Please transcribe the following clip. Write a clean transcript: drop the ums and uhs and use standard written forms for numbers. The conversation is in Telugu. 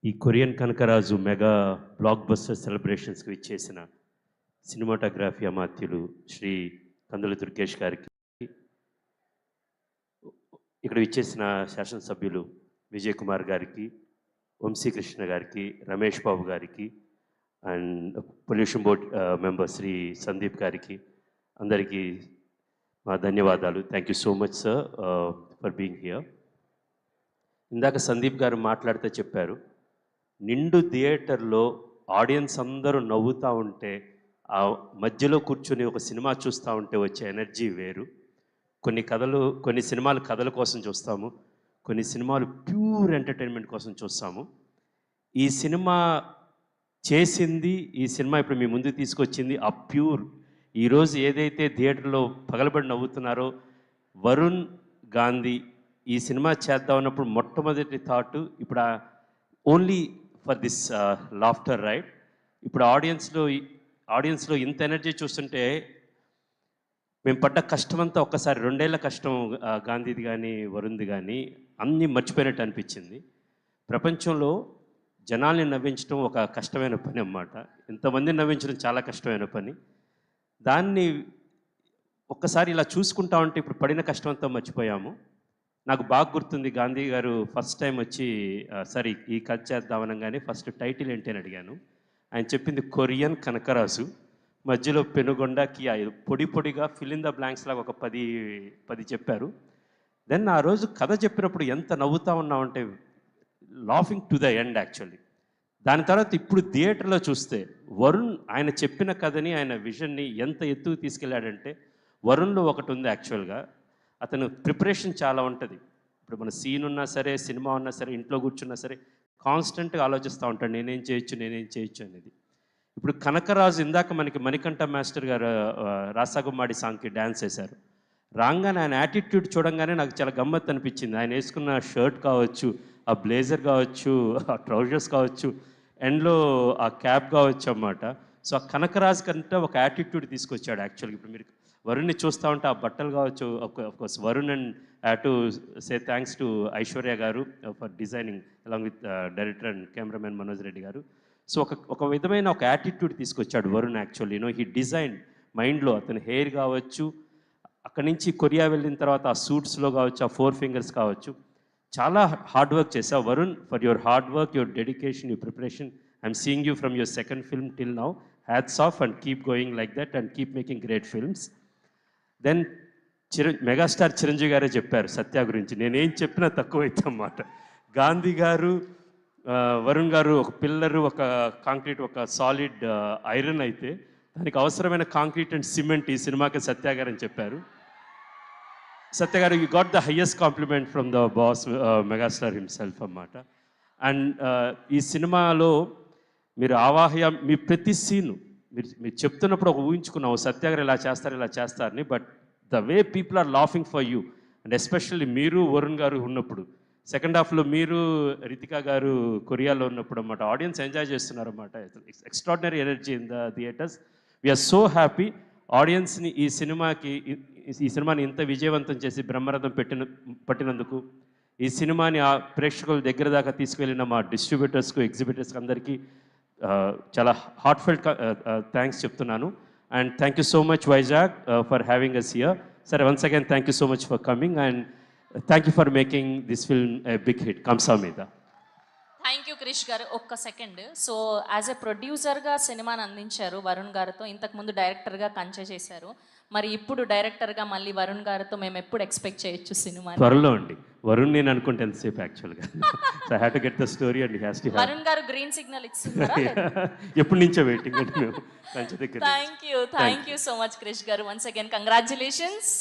ఈ Korean Kanakaraju mega blockbuster సెలబ్రేషన్స్కి విచ్చేసిన సినిమాటోగ్రఫీ అమాత్యులు శ్రీ కందుల దుర్గేష్ గారికి, ఇక్కడ విచ్చేసిన శాసనసభ్యులు విజయ్ కుమార్ గారికి, వంశీకృష్ణ గారికి, రమేష్ బాబు గారికి and pollution board member Shri Sandeep గారికి అందరికీ మా ధన్యవాదాలు. Thank you so much sir for being here. ఇందాక సందీప్ గారు మాట్లాడితే చెప్పారు, నిండు థియేటర్లో ఆడియన్స్ అందరూ నవ్వుతూ ఉంటే ఆ మధ్యలో కూర్చొని ఒక సినిమా చూస్తూ ఉంటే వచ్చే ఎనర్జీ వేరు. కొన్ని సినిమాలు కథల కోసం చూస్తాము, కొన్ని సినిమాలు ప్యూర్ ఎంటర్టైన్మెంట్ కోసం చూస్తాము. ఈ సినిమా చేసింది, ఈ సినిమా ఇప్పుడు మీ ముందు తీసుకొచ్చింది ఆ ప్యూర్. ఈరోజు ఏదైతే థియేటర్లో పగలబడి నవ్వుతున్నారో, వరుణ్ గాంధీ ఈ సినిమా చేద్దాం అన్నప్పుడు మొట్టమొదటి థాట్ ఇప్పుడు only for this laughter right. ఇప్పుడు ఆడియన్స్లో ఇంత ఎనర్జీ చూస్తుంటే మేము పడ్డ కష్టమంతా ఒక్కసారి 2 ఏళ్ల కష్టం గాంధీది కానీ వరుణ్ది కానీ అన్నీ మర్చిపోయినట్టు అనిపించింది. ప్రపంచంలో జనాల్ని నవ్వించడం ఒక కష్టమైన పని అన్నమాట. ఇంతమందిని నవ్వించడం చాలా కష్టమైన పని. దాన్ని ఒక్కసారి ఇలా చూసుకుంటా ఉంటే ఇప్పుడు పడిన కష్టమంతా మర్చిపోయాము. నాకు బాగా గుర్తుంది, గాంధీ గారు ఫస్ట్ టైం వచ్చి సరే ఈ కథ చేద్దామనగానే ఫస్ట్ టైటిల్ ఏంటి అని అడిగాను. ఆయన చెప్పింది కొరియన్ కనకరాజు, మధ్యలో పెనుగొండ కియా, పొడి పొడిగా ఫిల్ ఇన్ ద బ్లాంక్స్ లాగా ఒక 10 చెప్పారు. దెన్ ఆ రోజు కథ చెప్పినప్పుడు ఎంత నవ్వుతూ ఉన్నామంటే laughing to the end actually. దాని తర్వాత ఇప్పుడు థియేటర్లో చూస్తే వరుణ్ ఆయన చెప్పిన కథని, ఆయన విజన్ని ఎంత ఎత్తుకు తీసుకెళ్ళాడంటే, వరుణ్లో ఒకటి ఉంది యాక్చువల్గా, అతను ప్రిపరేషన్ చాలా ఉంటుంది. ఇప్పుడు మన సీన్ ఉన్నా సరే, సినిమా ఉన్నా సరే, ఇంట్లో కూర్చున్నా సరే కాన్స్టెంట్గా ఆలోచిస్తూ ఉంటాడు, నేనేం చేయొచ్చు అనేది. ఇప్పుడు కనకరాజు ఇందాక మనకి మణికంఠ మాస్టర్ గారు రాసాగుమ్మాడి సాంగ్కి డ్యాన్స్ వేశారు. రాగానే ఆయన యాటిట్యూడ్ చూడంగానే నాకు చాలా గమ్మత్తు అనిపించింది. ఆయన వేసుకున్న షర్ట్ కావచ్చు, ఆ బ్లేజర్ కావచ్చు, ఆ ట్రౌజర్స్ కావచ్చు, ఎండ్లో ఆ క్యాప్ కావచ్చు అన్నమాట. సో ఆ కనకరాజు కంటే ఒక యాటిట్యూడ్ తీసుకొచ్చాడు యాక్చువల్గా. ఇప్పుడు మీరు వరుణ్ని చూస్తూ ఉంటే ఆ బట్టలు కావచ్చు, course Varun and to say thanks to Aishwarya garu for designing along with director and cameraman Manoj Reddy garu. So ఒక విధమైన ఒక యాటిట్యూడ్ తీసుకొచ్చాడు వరుణ్ యాక్చువల్లీ. హీ డిజైన్ మైండ్లో అతని హెయిర్ కావచ్చు, అక్కడి నుంచి కొరియా వెళ్ళిన తర్వాత ఆ సూట్స్లో కావచ్చు, ఆ 4 ఫింగర్స్ కావచ్చు, చాలా హార్డ్ వర్క్ చేసావు Varun. For your hard work, your dedication, your preparation, I'm seeing you from your second film till now. Hats off and keep going like that and keep making great films. Then megastar Chiranjeevi గారే చెప్పారు సత్య గురించి, నేనేం చెప్పినా తక్కువైతే అన్నమాట. గాంధీ గారు, వరుణ్ గారు ఒక పిల్లరు, ఒక కాంక్రీట్, ఒక సాలిడ్ ఐరన్ అయితే దానికి అవసరమైన కాంక్రీట్ అండ్ సిమెంట్ ఈ సినిమాకి సత్య గారు అని చెప్పారు. సత్య గారు, you got the highest compliment from the boss megastar himself అన్నమాట. అండ్ ఈ సినిమాలో మీరు మీ ప్రతి సీను మీరు చెప్తున్నప్పుడు ఒక ఊహించుకున్నావు సత్య గారు ఇలా చేస్తారని. But the way people are laughing for you and especially మీరు వరుణ్ గారు ఉన్నప్పుడు, సెకండ్ హాఫ్లో మీరు రితికా గారు కొరియాలో ఉన్నప్పుడు అన్నమాట, ఆడియన్స్ ఎంజాయ్ చేస్తున్నారు అన్నమాట. Extraordinary energy in the theatres. We're so happy ఆడియన్స్ని ఈ సినిమాని ఇంత విజయవంతం చేసి బ్రహ్మరథం పట్టినందుకు, ఈ సినిమాని ఆ ప్రేక్షకుల దగ్గర దాకా తీసుకెళ్ళిన మా డిస్ట్రిబ్యూటర్స్కు, ఎగ్జిబిటర్స్కి అందరికీ చాలా హార్ట్ఫెల్ట్ థ్యాంక్స్ చెప్తున్నాను. And thank you so much Vizag for having us here. సరే, once again thank you so much for coming and thank you for making this film a big hit. కంసా మీద. థ్యాంక్ యూ క్రిష్ గారు. ఒక్క సెకండ్. సో యాజ్ ఎ ప్రొడ్యూసర్గా సినిమాని అందించారు వరుణ్ గారితో, ఇంతకుముందు డైరెక్టర్గా కంచె చేశారు. మరి ఇప్పుడు డైరెక్టర్గా మళ్ళీ వరుణ్ గారితో మేము ఎప్పుడు ఎక్స్పెక్ట్ చేయొచ్చు సినిమా? త్వరలో అండి. వరుణ్ నేను అనుకుంటే ఎంతసేపు యాక్చువల్గా. So I have to get the story and has to Varun garu green signal ఇస్తున్నారా? ఎప్పటి నుంచో వెయిటింగ్ అండి మేము. Thank you so much Krish garu. Once again congratulations.